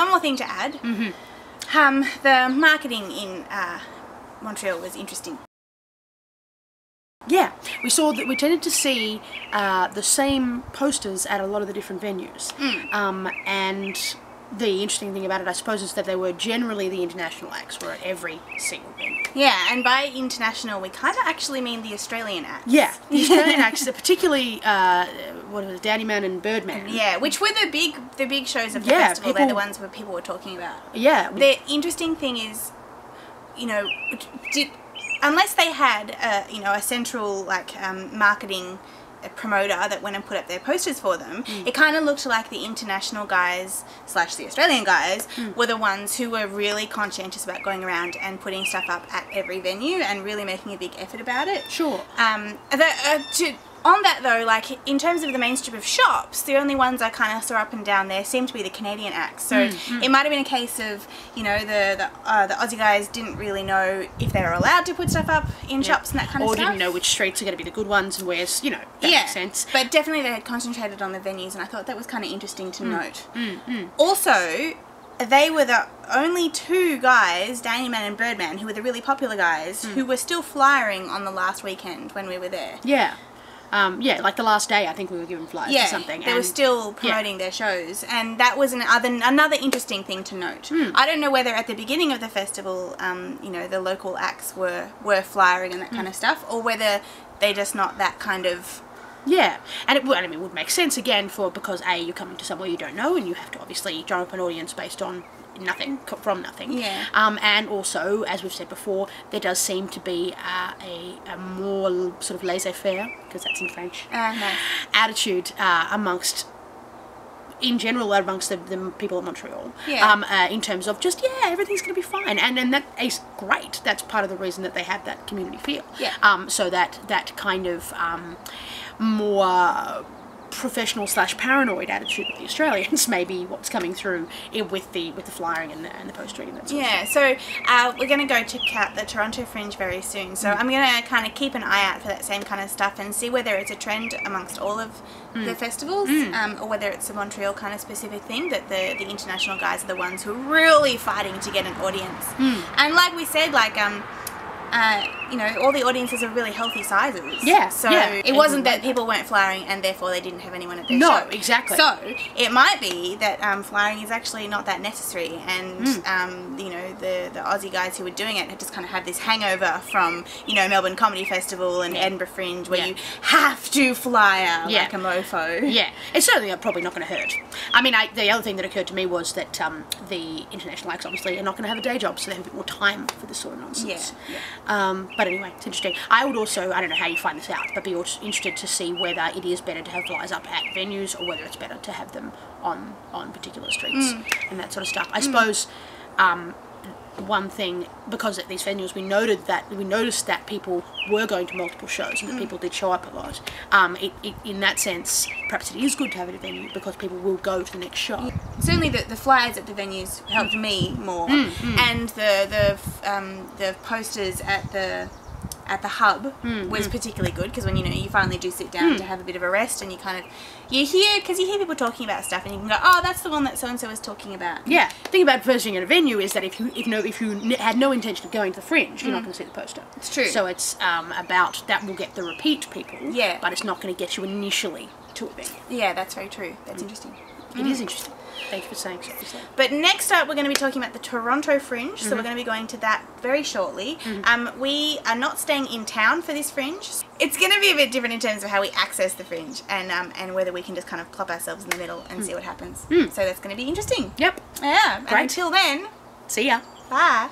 one more thing to add. The marketing in Montreal was interesting. Yeah, we saw that we tended to see the same posters at a lot of the different venues. And the interesting thing about it, I suppose, is that they were generally the international acts were at every single venue. Yeah, and by international, we kind of actually mean the Australian acts. Yeah, the Australian acts, particularly what was it, Danny Man and Birdman. Yeah, which were the big shows of the festival. They're the ones where people were talking about. Yeah. The interesting thing is, you know, unless they had you know, a central marketing promoter that went and put up their posters for them, it kind of looked like the international guys / the Australian guys were the ones who were really conscientious about going around and putting stuff up at every venue and really making a big effort about it. Sure. On that though, like in terms of the main strip of shops, the only ones I kind of saw up and down there seemed to be the Canadian acts. So it might have been a case of, you know, the Aussie guys didn't really know if they were allowed to put stuff up in shops and that kind of stuff. Or didn't know which streets are going to be the good ones and where's, you know, that makes sense. But definitely they had concentrated on the venues, and I thought that was kind of interesting to note. Also, they were the only two guys, Danny Man and Birdman, who were the really popular guys, who were still flyering on the last weekend when we were there. Yeah. Yeah, like the last day, I think we were given flyers or something. They were still promoting their shows, and that was another interesting thing to note. I don't know whether at the beginning of the festival, you know, the local acts were flyering and that kind of stuff, or whether they're just not that kind of... Yeah, and it would make sense again because A, you're coming to somewhere you don't know, and you have to obviously drum up an audience based on from nothing. Yeah. And also, as we've said before, there does seem to be a more sort of laissez-faire, because that's in French, nice. attitude in general amongst the people of Montreal. Yeah. In terms of just, everything's going to be fine. And that is great. That's part of the reason that they have that community feel. Yeah. So that kind of more professional / paranoid attitude of the Australians may be what's coming through with the flyering and the postering and that sort of stuff. So we're going to go check out the Toronto Fringe very soon, so I'm going to kind of keep an eye out for that same kind of stuff and see whether it's a trend amongst all of the festivals, or whether it's a Montreal kind of specific thing, that the international guys are the ones who are really fighting to get an audience. And like we said, like you know, all the audiences are really healthy sizes. Yeah. So it wasn't that people weren't flying and therefore they didn't have anyone at their show. No, exactly. So it might be that flying is actually not that necessary, and you know, the Aussie guys who were doing it had just kind of had this hangover from, you know, Melbourne Comedy Festival and Edinburgh Fringe, where you have to fly out like a mofo. Yeah, it's certainly probably not going to hurt. I mean, the other thing that occurred to me was that the international acts obviously are not going to have a day job, so they have a bit more time for this sort of nonsense. But anyway, it's interesting. I would also, I don't know how you find this out, but be interested to see whether it is better to have flyers up at venues or whether it's better to have them on particular streets and that sort of stuff. I suppose one thing, because at these venues we noticed that people were going to multiple shows and that people did show up a lot. In that sense, perhaps it is good to have it at a venue because people will go to the next show. Certainly the flyers at the venues helped me more, and the posters at the hub was particularly good, because when, you know, you finally do sit down to have a bit of a rest and you hear people talking about stuff and you can go, oh, that's the one that so-and-so was talking about. Yeah. The thing about postering at a venue is that if you had no intention of going to the Fringe, you're not going to see the poster. It's true. So it's about that will get the repeat people, Yeah. but it's not going to get you initially to a venue. Yeah, that's very true. That's interesting. It is interesting. Thank you for saying so. But next up, we're going to be talking about the Toronto Fringe, so we're going to be going to that very shortly. We are not staying in town for this Fringe. It's going to be a bit different in terms of how we access the Fringe, and whether we can just kind of plop ourselves in the middle and see what happens. So that's going to be interesting. Yep. Yeah. Great. And until then, See ya. bye.